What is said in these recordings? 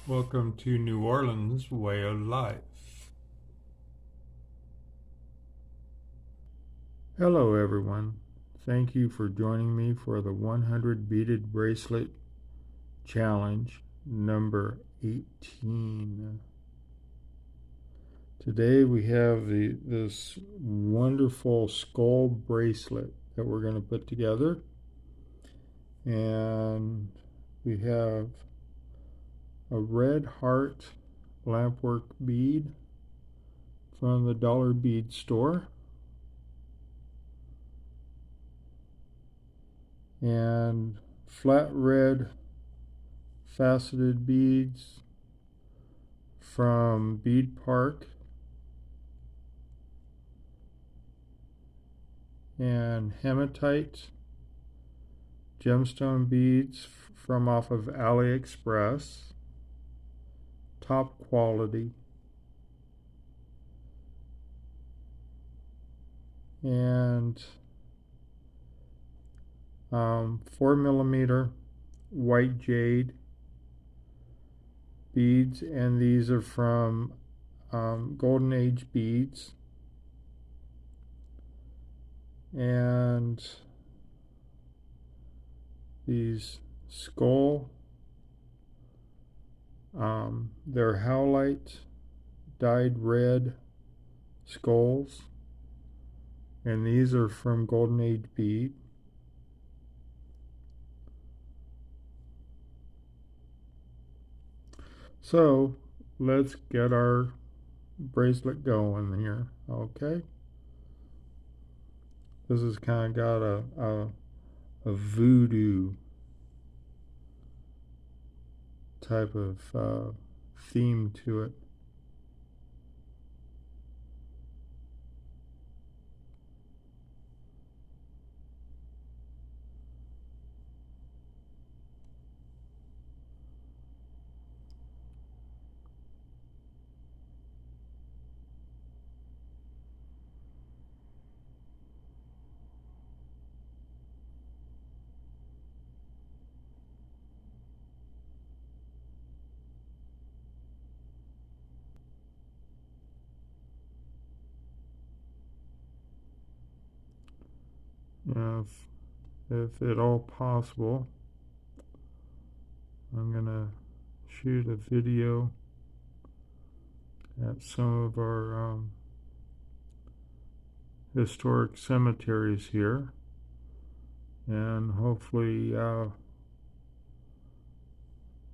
Welcome to New Orleans Way of Life. Hello everyone. Thank you for joining me for the 100 beaded bracelet challenge number 18. Today we have this wonderful skull bracelet that we're going to put together, and we have a red heart lampwork bead from the dollar bead store, and flat red faceted beads from Bead Park, and hematite gemstone beads from off of AliExpress, top quality, and 4mm white jade beads, and these are from Golden Age Beads, and these skull, they're howlite dyed red skulls, and these are from Golden Age Bead. So let's get our bracelet going here. Okay, this has kind of got a voodoo type of theme to it. If at all possible, I'm gonna shoot a video at some of our historic cemeteries here, and hopefully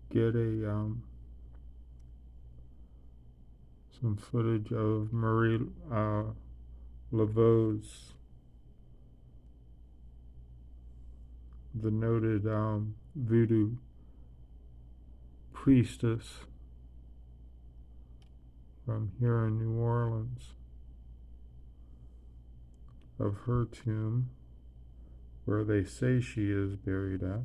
get some footage of Marie Laveau's, the noted voodoo priestess from here in New Orleans, of her tomb, where they say she is buried at.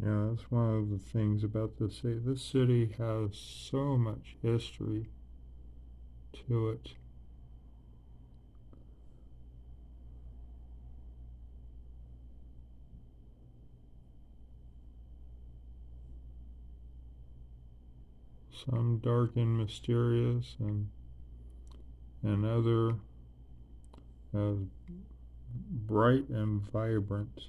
Yeah, that's one of the things about this city. This city has so much history to it. some dark and mysterious, and other as bright and vibrant.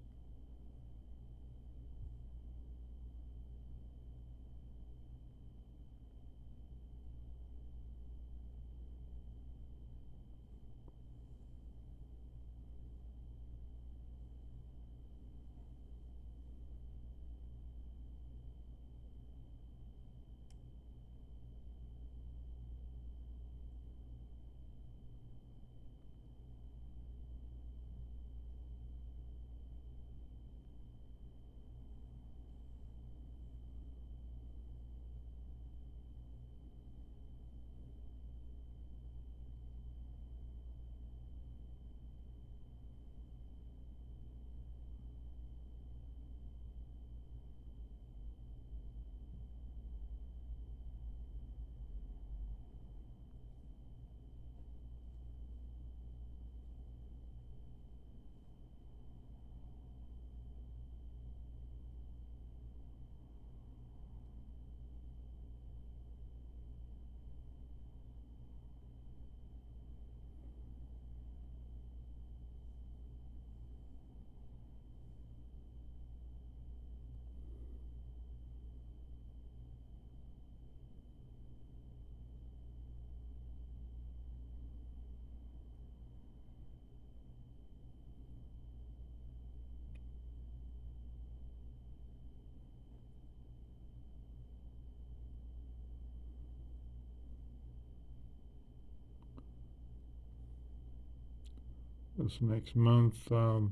This next month, gonna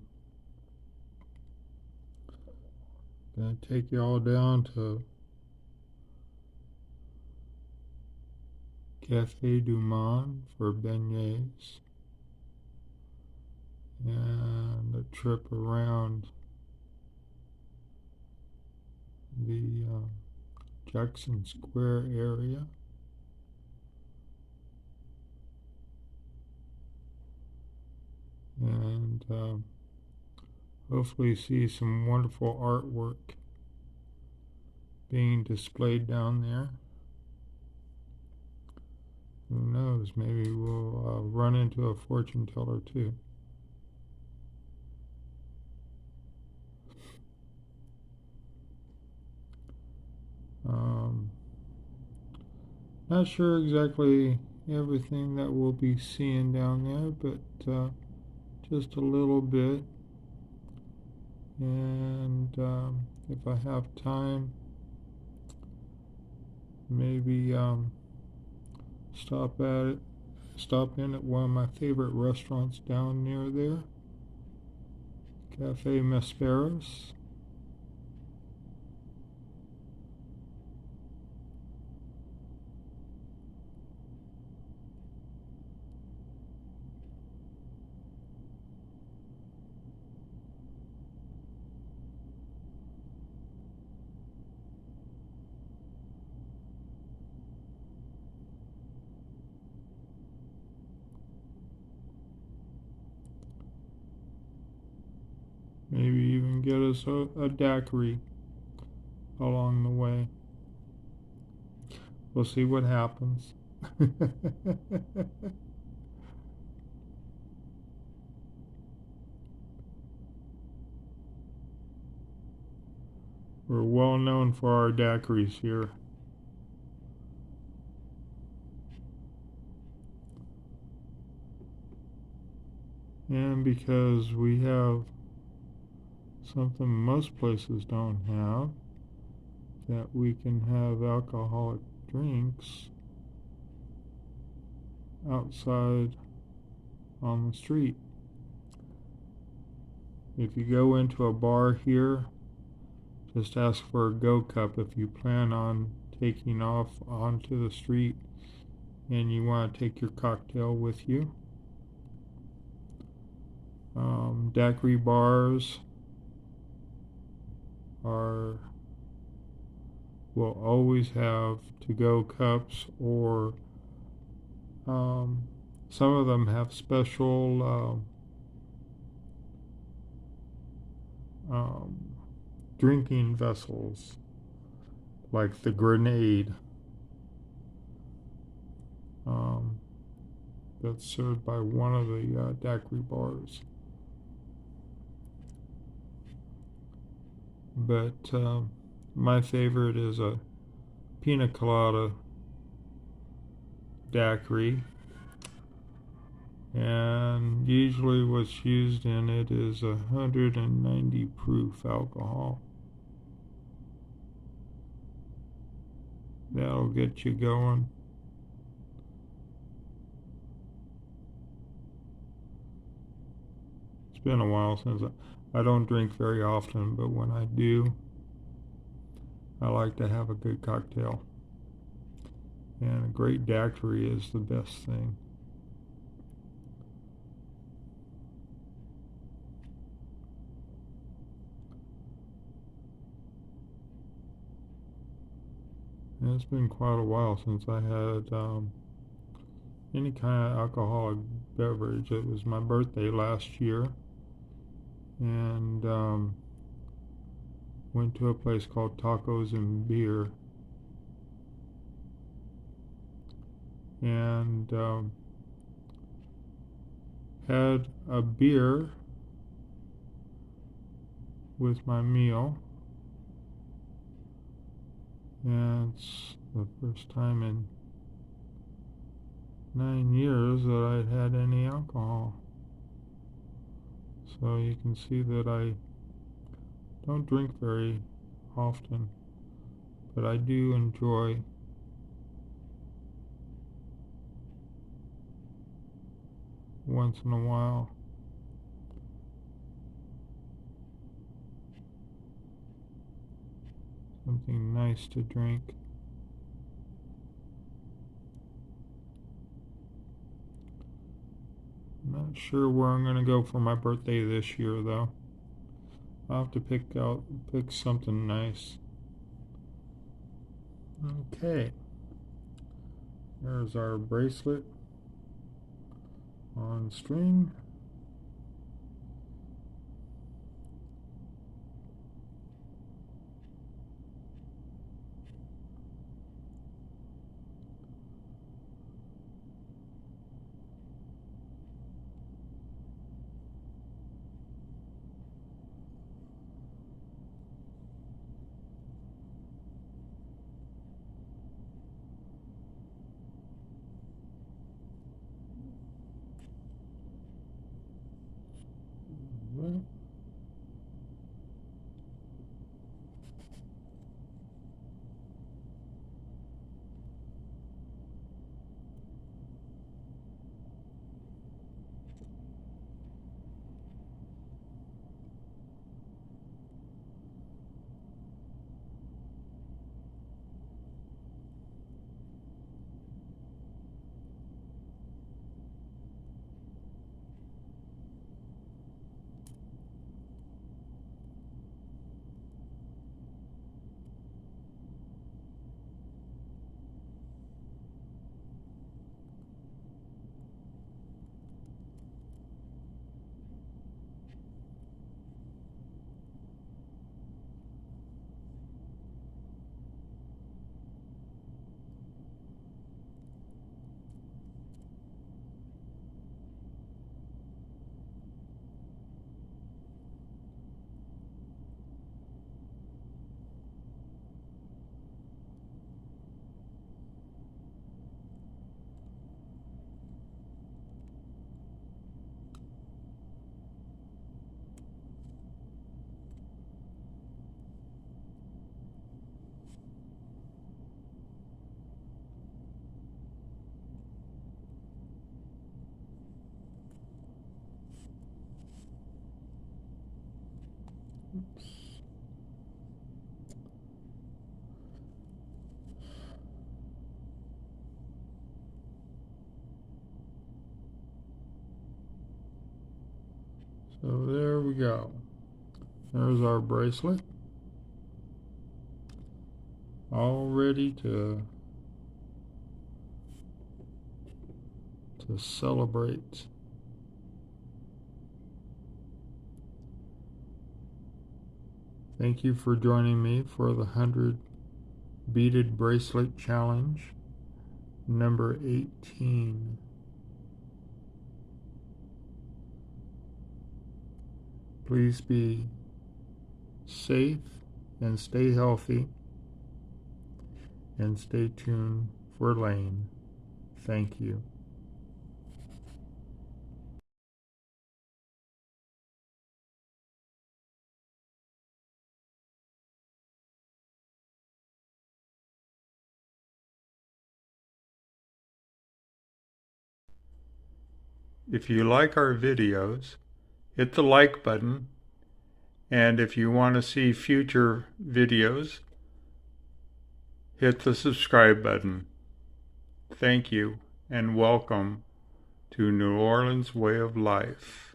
take you all down to Cafe du Monde for beignets and a trip around the Jackson Square area. And hopefully see some wonderful artwork being displayed down there. Who knows, maybe we'll run into a fortune teller too. Not sure exactly everything that we'll be seeing down there, but just a little bit. And if I have time, maybe stop in at one of my favorite restaurants down near there, Cafe Masperos. Maybe even get us a daiquiri along the way. We'll see what happens. We're well known for our daiquiris here. And because we have something most places don't have, that we can have alcoholic drinks outside on the street. If you go into a bar here, just ask for a Go Cup if you plan on taking off onto the street and you want to take your cocktail with you. Daiquiri bars will always have to-go cups, or some of them have special drinking vessels, like the Grenade. that's served by one of the daiquiri bars. But my favorite is a pina colada daiquiri, and usually what's used in it is 190 proof alcohol. That'll get you going. It's been a while since I don't drink very often, but when I do, I like to have a good cocktail. And a great daiquiri is the best thing. And it's been quite a while since I had any kind of alcoholic beverage. It was my birthday last year, and went to a place called Tacos and Beer, and had a beer with my meal, and it's the first time in 9 years that I'd had any alcohol. So you can see that I don't drink very often, but I do enjoy once in a while something nice to drink. I'm not sure where I'm going to go for my birthday this year, though. I'll have to pick something nice. Okay, there's our bracelet on string. Oops. So there we go. There's our bracelet, all ready to celebrate. Thank you for joining me for the 100 beaded bracelet challenge. number 18. Please be safe and stay healthy, and stay tuned for Lane. Thank you. If you like our videos, hit the like button, and if you want to see future videos, hit the subscribe button. Thank you, and welcome to New Orleans Way of Life.